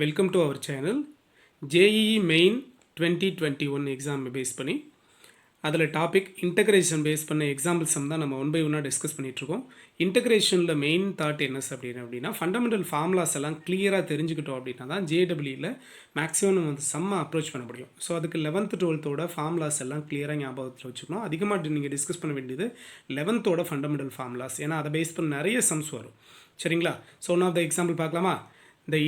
Welcome to our channel. JEE main 2021 exam base பண்ணி அதில் topic integration base பண்ண example sum தான் நம்ம ஒன் பை ஒன்னாக டிஸ்கஸ் பண்ணிகிட்ருக்கோம். இன்டகிரேஷனில் மெயின் தாட் என்ன அப்படின்னா ஃபண்டமெண்டல் ஃபார்முலாஸ் எல்லாம் கிளியராக தெரிஞ்சுக்கிட்டோம் அப்படின்னா தான் ஜேடபிள்யூவில் மேக்ஸிமம் நம்ம வந்து சம்மை அப்ரோச் பண்ண முடியும். ஸோ அதுக்கு 11th 12th ஃபார்முலாஸ் எல்லாம் கிளியராக ஞாபகத்தில் வச்சுக்கணும். அதிகமாக நீங்கள் டிஸ்கஸ் பண்ண வேண்டியது 11th ஃபண்டமெண்டல் ஃபார்முலாஸ், ஏன்னா அதை பேஸ் பண்ண நிறைய சம்ஸ் வரும். சரிங்களா? So one of the example பார்க்கலாமா? இந்த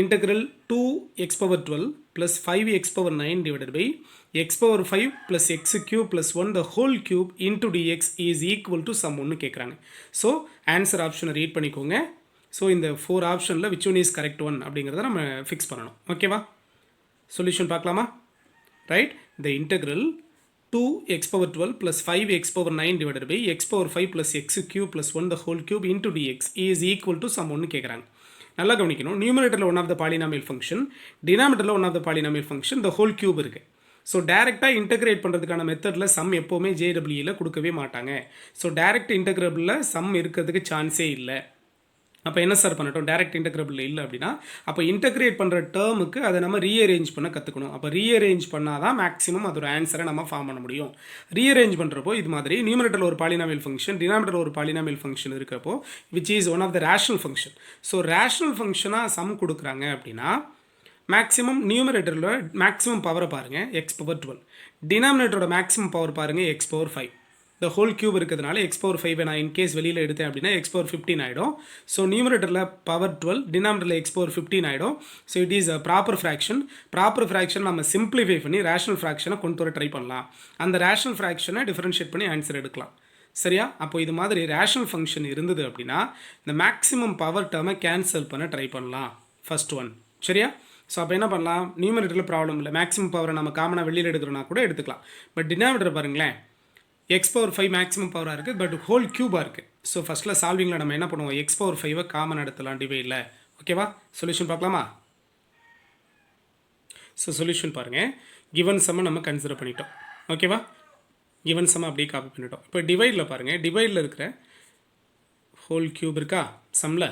integral 2x power 12 plus 5x power 9 divided by x power 5 plus x cube plus 1 the whole cube into dx is equal to sum ஒன்று கேட்குறாங்க. ஸோ ஆன்சர் ஆப்ஷனை read பண்ணிக்கோங்க. So இந்த 4 ஆப்ஷனில் which one is correct one அப்படிங்கிறத நம்ம fix பண்ணணும். ஓகேவா? சொல்யூஷன் பார்க்கலாமா? ரைட், இந்த integral 2x power 12 plus 5x power 9 divided by x power 5 plus x cube plus 1 the whole cube into dx is equal to sum ஒன்று கேட்குறாங்க. நல்லா கவனிக்கணும். நியூமரேட்டரில் one of the polynomial function, டினாமினேட்டரில் one of the polynomial function, the whole cube இருக்குது. So டேரெக்டாக integrate பண்ணுறதுக்கான மெத்தடில் சம் எப்போவுமே ஜேடபிள்யூவில் கொடுக்கவே மாட்டாங்க. ஸோ டேரெக்ட் இன்டகிரபிளில் சம் இருக்கிறதுக்கு சான்ஸே இல்லை. அப்போ என்ன சார் பண்ணட்டும்? டேரெக்ட் இன்டகிரபிள் இல்லை அப்படின்னா அப்போ இன்டகிரேட் பண்ணுற டேர்முக்கு அதை நம்ம ரீஅரேஞ்ச் பண்ண கற்றுக்கணும். அப்போ ரீஅரேஞ்ச் பண்ணால் தான் மேக்ஸிமம் அதோட ஆன்சரை நம்ம ஃபார்ம் பண்ண முடியும். ரீஅரேஞ்ச் பண்ணுறப்போ இது மாதிரி நியூமரேட்டரில் ஒரு பாலினாமியல் ஃபங்க்ஷன், டினாமினேட்டரில் ஒரு பாலினாமியல் ஃபங்க்ஷன் இருக்கிறப்போ which is one of the rational function. So rational ஃபங்க்ஷனாக சம் கொடுக்குறாங்க அப்படின்னா மேக்ஸிமம் நியூமரேட்டரில் மேக்ஸிமம் பவரை பாருங்கள் எக்ஸ் பவர் 12, டினாமினேட்டரோட மேக்ஸிமம் பவர் பாருங்கள் எக்ஸ் பவர் 5. இந்த ஹோல் கியூப் இருக்கிறதுனால எக்ஸ் பவர் 5 நான் இன்கேஸ் வெளியில் எடுத்தேன் அப்படின்னா எக்ஸ் பவர் 15 ஆகிடும். ஸோ நியூமரேட்டரில் பவர் 12, டினாமினேட்டரில் எக்ஸ் பவர் 15 ஆகிடும். So it is a proper fraction. Proper fraction நம்ம சிம்பிளிஃபை பண்ணி ரேஷனல் ஃப்ராக்ஷனை கொண்டு வர ட்ரை பண்ணலாம். அந்த ரேஷனல் ஃப்ராக்ஷனை டிஃபரன்ஷியேட் பண்ணி ஆன்சர் எடுக்கலாம். சரியா? அப்போ இது மாதிரி ரேஷனல் ஃபங்க்ஷன் இருந்தது அப்படின்னா இந்த மேக்ஸிமம் பவர் டேர்மை கேன்சல் பண்ண ட்ரை பண்ணலாம். First one. சரியா? ஸோ அப்போ என்ன பண்ணலாம்? நியூமரேட்டரில் ப்ராப்ளம் இல்லை, மேக்ஸிமம் பவரை நம்ம காமனாக வெளியில் எடுக்கிறோன்னா கூட எடுத்துக்கலாம். பட் டினாமினேட்டர் பாருங்களேன், எக்ஸ் பவர் 5 மேக்ஸிமம் பவராக இருக்குது, பட் ஹோல் கியூபாக இருக்குது. ஸோ ஃபஸ்ட்டில் சால்விங்கில் நம்ம என்ன பண்ணுவோம்? எக்ஸ் பவர் 5 காமன் எடுத்துலாம் டிவைடில். ஓகேவா? சொல்யூஷன் பார்க்கலாமா? ஸோ சொல்யூஷன் பாருங்கள். கிவன் சம்மை நம்ம கன்சிடர் பண்ணிட்டோம். ஓகேவா? கிவன் சம்மை அப்படியே காப்பி பண்ணிட்டோம். இப்போ டிவைடில் பாருங்கள், டிவைடில் இருக்கிற ஹோல் கியூப் இருக்கா சம்மில்.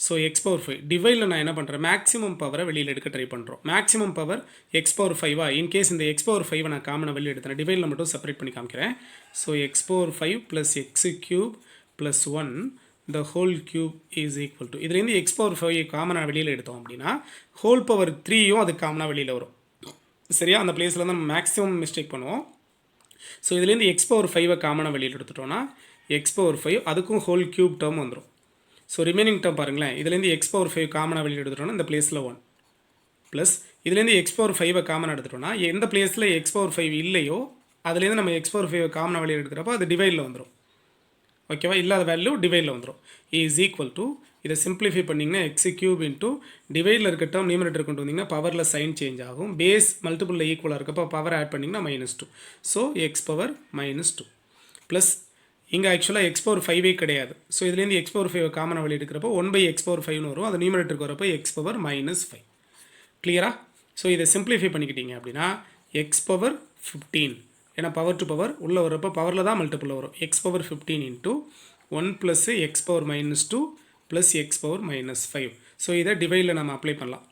ஸோ எக்ஸ் பவர் 5 டிவைடில் நான் என்ன பண்ணுறேன்? மேக்ஸிமம் பவரை வெளியில் எடுக்க ட்ரை பண்ணுறோம். Maximum power X power 5 in case இந்த எக்ஸ் பவர் 5 நான் காமனை வெளியில் எடுத்தேன், டிவைடில் மட்டும் செப்பரேட் பண்ணி காமிக்கிறேன். So x power 5 plus X cube plus 1 the whole cube is equal to, இதுலேருந்து எக்ஸ் பவர் 5 காமனாக வெளியில் எடுத்தோம் அப்படின்னா ஹோல் பவர் 3யும் அது காமனாக வெளியில் வரும். சரியா? அந்த பிளேஸில் தான் நம்ம மேக்ஸிமம் மிஸ்டேக் பண்ணுவோம். ஸோ இதுலேருந்து எக்ஸ் பவர் 5 காமனாக வெளியில் எடுத்துட்டோன்னா எக்ஸ் பவர் 5 அதுக்கும் ஹோல் கியூப் டேர்ம் வந்துடும். ஸோ ரிமைனிங் டேர்ம் பாருங்களேன், இதுலேருந்து எக்ஸ் பவர் 5 காமனாக வெளியில் எடுத்துட்டோன்னா இந்த பிளேஸில் 1 ப்ளஸ் இதுலேருந்து எக்ஸ் பவர் 5 காமனாக எடுத்துட்டோன்னா எந்த பிளேஸில் எக்ஸ் பவர் 5 இல்லையோ அதுலேருந்து நம்ம எக்ஸ் பவர் 5 காமனாக வெளியில் எடுக்கிறப்போ அது டிவைடில் வந்துடும். ஓகேவா? இல்லாத வேல்யூ டிவைடில் வந்துடும். இஸ் ஈக்குவல் டு, இதை சிம்பிளிஃபை பண்ணிங்கன்னா எக்ஸ் கியூப் இன்ட்டு டிவைடில் இருக்க டேர்ம் நியூமரேட்டர் கொண்டு வந்தீங்கன்னா பவரில் சைன் சேஞ்ச் ஆகும். பேஸ் மல்டிபிளில் ஈக்குவலாக இருக்கப்போ பவர் ஆட் பண்ணிங்கன்னா -2. ஸோ எக்ஸ் பவர் -2 ப்ளஸ் இங்கே ஆக்சுவலாக எக்ஸ் பவர் 5 கிடையாது. ஸோ இதுலேருந்து எக்ஸ் பவர் 5 காமனாக வெளியே எடுக்கிறப்போ 1/x பவர் 5 வரும். அது நியூமரேட்டருக்கு வரப்போ எக்ஸ் பவர் -5. கிளியரா? ஸோ இதை சிம்பிளிஃபை பண்ணிக்கிட்டீங்க அப்படின்னா எக்ஸ் பவர் 15, ஏன்னா பவர் டு பவர் உள்ளே வரப்போ பவரில் தான் மல்டிபிளில் வரும். X power 15 into 1 plus x power -2 plus x power -5. So இதை டிவைடில் நம்ம அப்ளை பண்ணலாம்.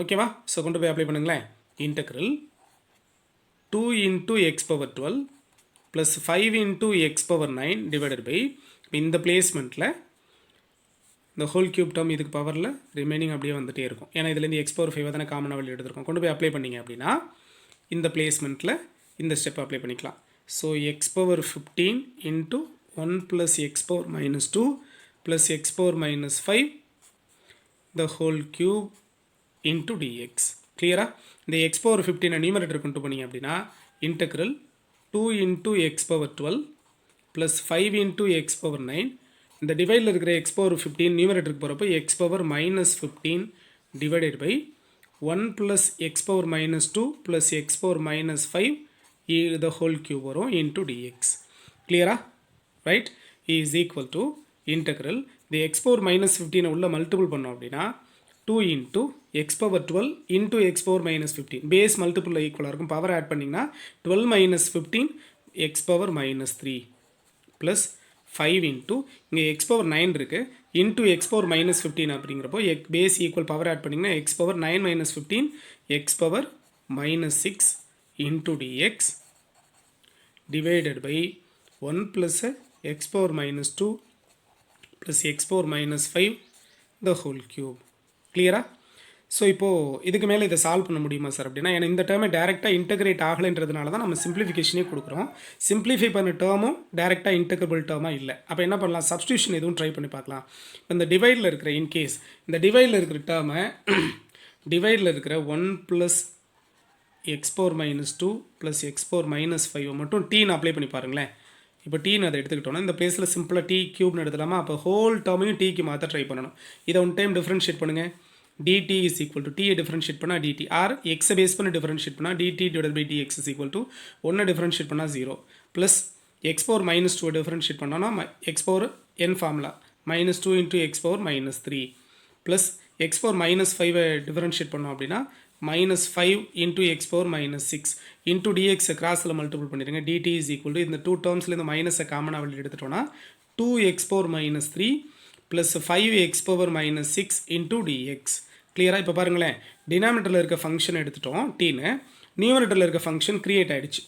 ஓகேவா? ஸோ கொண்டு போய் அப்ளை பண்ணுங்களேன். Integral 2 into x power 12 plus 5 into x power 9 divided by இந்த பிளேஸ்மெண்ட்டில் இந்த ஹோல் கியூப் டேர்ம் இதுக்கு பவரில் ரிமைனிங் அப்படியே வந்துகிட்டே இருக்கும். ஏன்னா இதுலேருந்து எக்ஸ் பவர் 5 தானே காமனாக வெளியே எடுத்துருக்கோம். கொண்டு போய் அப்ளை பண்ணிங்க அப்படின்னா இந்த பிளேஸ்மெண்ட்டில் இந்த ஸ்டெப் அப்ளை பண்ணிக்கலாம். So x power 15 into 1 plus x power -2 plus x power -5 the whole cube into dx. கிளியரா? இந்த எக்ஸ் பவர் 15 நியூமரேட்டர் கொண்டு போனீங்க அப்படின்னா integral 2 into x power 12 plus 5 into x power 9, இந்த டிவைடில் இருக்கிற எக்ஸ் பவர் 15 நியூமரேட்டருக்கு போகிறப்போ x power -15 divided by 1 plus x power -2 plus x power -5 the whole cube வரும் இன்ட்டு டிஎக்ஸ். கிளியரா? Right. Is equal to integral இந்த எக்ஸ் பவர் -15 உள்ள multiple பண்ணோம் அப்படின்னா 2 into x power 12 into x power -15 base மல்டிபிளில் ஈக்குவலாக இருக்கும். பவர் ஆட் பண்ணிங்கன்னா 12 - 15 எக்ஸ் பவர் -3 ப்ளஸ் 5 இன்ட்டு இங்கே எக்ஸ் பவர் 9 இருக்குது, இன்ட்டு எக்ஸ் பவர் மைனஸ் 15 அப்படிங்கிறப்போ பேஸ் ஈக்குவல் பவர் ஆட் பண்ணிங்கன்னா x power 9 minus 15 x power minus 6 into dx divided by 1 plus x power minus 2 plus x power minus 5 the whole cube. Clear? So இப்போது இதுக்கு மேலே இதை solve பண்ண முடியுமா sir அப்படின்னா ஏன்னா இந்த டேர்மை டேரெக்டாக இன்டெகிரேட் ஆகலைன்றதுனால தான் நம்ம சிம்பிளிஃபிகேஷனே கொடுக்குறோம். சிம்பிளிஃபை பண்ண டேர்மும் டேரெக்டாக இன்டெகிரபிள் டேர்மாக இல்லை. அப்போ என்ன பண்ணலாம், சப்ஸ்டியூஷன் எதுவும் ட்ரை பண்ணி பார்க்கலாம். இந்த டிவைடில் இருக்கிற இன்கேஸ் இந்த டிவைடில் இருக்கிற டேர்மை டிவைடில் இருக்கிற 1 plus x power minus 2 plus x power minus 5 மட்டும் டீன்னு அப்ளை பண்ணி பாருங்களேன். இப்போ டீன்னு அதை எடுத்துக்கிட்டோன்னா இந்த பிளேஸில் சிம்பிளாக டி கியூப்னு எடுத்துலாமா. அப்போ ஹோல் டேர்மையும் டீக்கு மாற்ற ட்ரை பண்ணணும். இதை ஒன் டைம் டிஃப்ரென்ஷியேட் பண்ணுங்கள். dt இஸ் ஈக்குவல் டு டீயை டிஃப்ரென்ஷியேட் பண்ணால் dt ஆர் எக்ஸை பேஸ் பண்ணி டிஃப்ரென்ஷியேட் பண்ணால் dt divide by dx is equal to 1 differentiate பண்ணால் 0 plus x power minus 2 differentiate பண்ணோன்னா x power n formula minus 2 into x power minus 3 plus x power minus 5 differentiate பண்ணோம் அப்படின்னா minus 5 into x power minus 6 into டிஎக்ஸை கிராஸில் multiple பண்ணிடுங்க. dt is equal to இந்த 2 டேர்ம்ஸில் இந்த மைனஸை காமனாக வெளியே எடுத்துட்டோன்னா 2x power minus 3 plus 5x power minus 6 into dx. கிளியராக இப்போ பாருங்களேன், டினாமினேட்டரில் இருக்க ஃபங்க்ஷன் எடுத்துட்டோம் டீன்னு, நியூமரேட்டரில் இருக்க ஃபங்க்ஷன் க்ரியேட் ஆகிடுச்சு.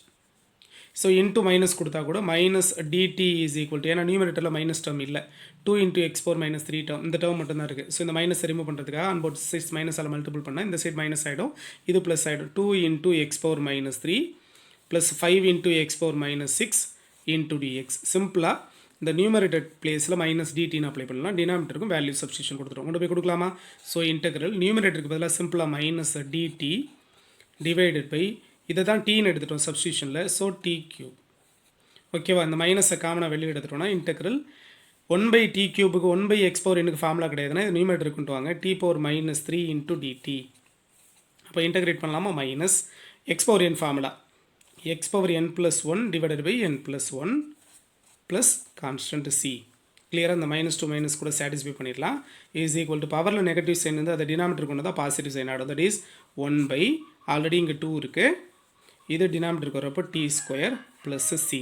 ஸோ இன்ட்டு மைனஸ் கொடுத்தா கூட minus dt is equal to ஏன்னா நியூமரேட்டரில் மைனஸ் டேர்ம் இல்லை 2 into x power minus 3 term இந்த டேர்ம் மட்டும் தான் இருக்குது. ஸோ இந்த மைனஸ் ரிமூவ் பண்ணுறதுக்காக அண்ட் போட் சைட்ஸ் மைனஸால் மல்டிபிள் பண்ணால் இந்த சைட் மைனஸ் ஆகிடும், இது ப்ளஸ் ஆகிடும். 2 into x power minus 3 plus 5 into x power minus 6 into dx. சிம்பிளாக இந்த நியூமரேட்டட் பிளேஸில் மைனஸ் டிடின்னு அப்ளை பண்ணலாம். டினாமினேட்டருக்கும் வேல்யூ சப்ஸ்டியூஷன் கொடுத்துருவோம். கொண்டு போய் கொடுக்கலாமா. ஸோ இன்டெக்ரல் நியூமரேட்டருக்கு பதிலாக சிம்பிளாக மைனஸ் டிடி டிவைடட் பை இதை தான் டீன்னு எடுத்துட்டோம் சப்ஸ்டியூஷனில். So D cube. ஓகேவா, இந்த மைனஸை காமனாக வெளியே எடுத்துட்டோம்னா இன்டெக்ரல் 1 பை டி கியூபுக்கு 1 பை எக்ஸ் பவர் எனக்கு ஃபார்முலா கிடையாதுன்னா இது நியூமரேட்டர் கொண்டு வாங்க. T power minus 3 into dt. அப்போ இன்டெகிரேட் பண்ணலாமா. Minus x power n formula x power n plus 1 divided by n plus 1 plus constant c. கிளியராக இந்த மைனஸ் 2 மைனஸ் கூட சாட்டிஸ்ஃபை பண்ணிடலாம். இஸ் ஈக்குவல் டு பவரில் நெகட்டிவ் சைன் வந்து அதை டினாமினேட்டர் கொண்டு தான் பாசிட்டிவ் சைன் ஆடும். தட் இஸ் 1 பை ஆல்ரெடி இங்கே 2 இருக்குது, இது டினாமினேட்டருக்கு வரப்போ டி ஸ்கொயர் ப்ளஸ் சி.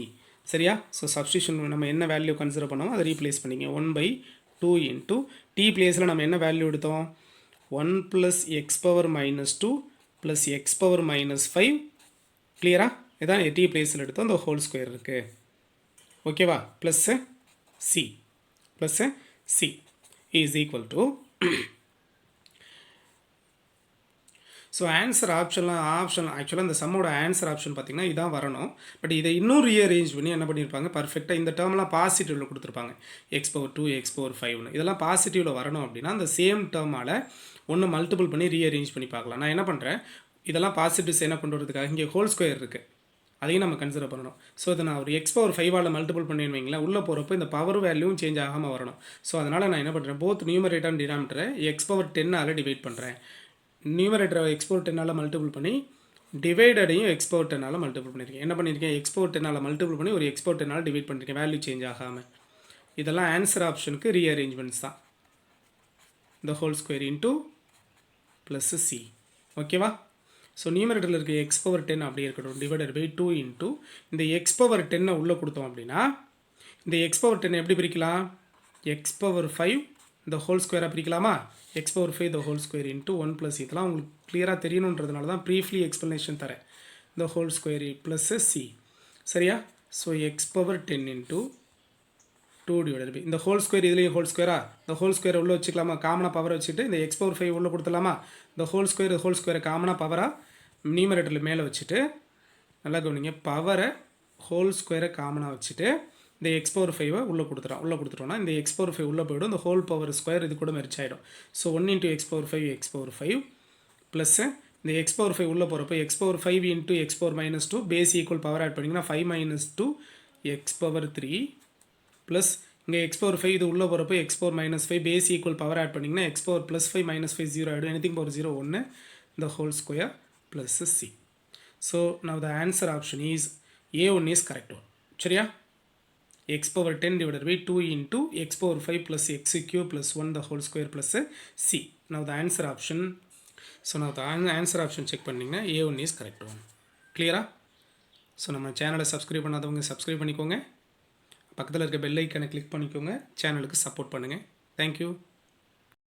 சரியா. ஸோ சப்ஸ்டியூஷன் நம்ம என்ன வேல்யூ கன்சிடர் பண்ணோமோ அதை ரீப்ளேஸ் பண்ணிங்க. 1 பை 2 இன்ட்டு டி பிளேஸில் நம்ம என்ன வேல்யூ எடுத்தோம் 1 plus x power minus 2 plus x power minus 5. கிளியரா, இதான் டி பிளேஸில் எடுத்தோம். இந்த ஹோல் ஸ்கொயர் இருக்குது. ஓகேவா, plus c is equal to. So answer ஆப்ஷன்லாம் ஆக்சுவலாக இந்த சம்மோட ஆன்சர் ஆப்ஷன் பார்த்திங்கன்னா இதான் வரணும். பட் இதை இன்னும் ரீஅரேஞ்ச் பண்ணி என்ன பண்ணியிருப்பாங்க, பர்ஃபெக்டாக இந்த டேர்ம்லாம் பாசிட்டிவில் கொடுத்துருப்பாங்க. எக்ஸ் பவர் 2 எக்ஸ் பவர் 5னு இதெல்லாம் பாசிட்டிவில் வரணும் அப்படின்னா அந்த சேம் டேர்மால் ஒன்று மல்டிபிள் பண்ணி ரீஅரேஞ்ச் பண்ணி பார்க்கலாம். நான் என்ன பண்ணுறேன், இதெல்லாம் பாசிட்டிவ்ஸ் என்ன பண்ணுறதுக்காக இங்கே ஹோல் ஸ்கொயர் இருக்குது, அதையும் நம்ம கன்சிடர் பண்ணணும். ஸோ இதை நான் ஒரு எக்ஸ் பவர் 5ஆல் மல்டிபிள் பண்ணின்னு வைங்களேன், உள்ளே போகிறப்போ இந்த பவர் வேல்யூவும் சேஞ்ச் ஆகாமல் வரணும். ஸோ அதனால் நான் என்ன பண்ணுறேன், போத் நியூமரேட்டர் அண்ட் டினாமினேட்டரை எக்ஸ் பவர் 10ஆல் டிவைட் பண்ணுறேன். நியூமரேட்டரை எக்ஸ் பவர் 10ஆல் மல்டிபிள் பண்ணி டிவைடடையும் எக்ஸ் பவர் 10ஆல் மல்டிபிள் பண்ணியிருக்கேன். என்ன பண்ணியிருக்கேன், எக்ஸ் பவர் 10ஆல் மல்டிபிள் பண்ணி ஒரு எக்ஸ் பவர் 10ஆல் டிவைட் பண்ணியிருக்கேன், வேல்யூ சேஞ்ச் ஆகாமல். இதெல்லாம் ஆன்சர் ஆப்ஷனுக்கு ரீஅரேஞ்ச்மெண்ட்ஸ் தான். இந்த whole square into plus c. ஓகேவா. ஸோ நியூமரேட்டரில் இருக்க எக்ஸ் பவர் 10 அப்படியே இருக்கட்டும், டிவைடட் பை 2 இன்ட்டு இந்த எக்ஸ் பவர் 10 உள்ளே கொடுத்தோம் அப்படின்னா இந்த எக்ஸ் பவர் 10 எப்படி பிரிக்கலாம், எக்ஸ் பவர் 5 இந்த ஹோல் ஸ்கொயராக பிரிக்கலாமா. எக்ஸ் பவர் 5 இந்த ஹோல் ஸ்கொயர் இன்ட்டு 1 ப்ளஸ் இதெல்லாம் உங்களுக்கு கிளியராக தெரியணுன்றதுனால தான் ப்ரீஃப்லி எக்ஸ்ப்ளனேஷன் தரேன். இந்த ஹோல் ஸ்கொயர் ப்ளஸ் சி. சரியா. So x power 10 into 2 divided by இந்த ஹோல் ஸ்கொயர் இதுலேயும் ஹோல் ஸ்கொயரா, இந்த ஹோல் ஸ்கொயர் உள்ளே வச்சுக்கலாமா, காமனாக பவர் வச்சுட்டு இந்த எக்ஸ் பவர் 5 உள்ளே கொடுத்துலாமா. இந்த ஹோல் ஸ்கொயரை காமனாக பவராக நியூமரேட்டரில் மேலே வச்சுட்டு நல்லா கவனிங்க, பவரை ஹோல் ஸ்கொயரை காமனாக வச்சுட்டு இந்த எக்ஸ் பவர் 5 உள்ளே கொடுத்துட்டோம்னா இந்த எக்ஸ் பவர் 5 உள்ளே போய்டும், இந்த ஹோல் பவர் ஸ்கொயர் இது கூட மெர்ஜ் ஆகிடும். So 1 into x power 5 plus இந்த எக்ஸ் பவர் 5 உள்ளே போகிறப்போ x power 5 into x power minus 2 base equal power add பண்ணிங்கன்னா 5 மைனஸ் 2 எக்ஸ் பவர் 3 ப்ளஸ் இங்கே எக்ஸ் பவர் 5 இது உள்ளே போகிறப்போ x power minus 5 base equal power add பண்ணிங்கன்னா எக்ஸ் பவர் ப்ளஸ் 5 மைனஸ் 5 0 ஆகிடும். எனிதிங் பவர் 0 1 இந்த whole square plus c. So now the answer option is A1 is correct one. சரியா. x power 10 divided by 2 into x power 5 plus x cube plus 1 the whole square plus c. Now the answer option. So now the answer option check பண்ணிங்கன்னா A1 is correct one. Clear? So நம்ம சேனலை subscribe பண்ணாதவங்க subscribe பண்ணிக்கோங்க, பக்கத்தில் இருக்க bell ஐக்கனை click பண்ணிக்கோங்க, சேனலுக்கு சப்போர்ட் பண்ணுங்கள். தேங்க்யூ.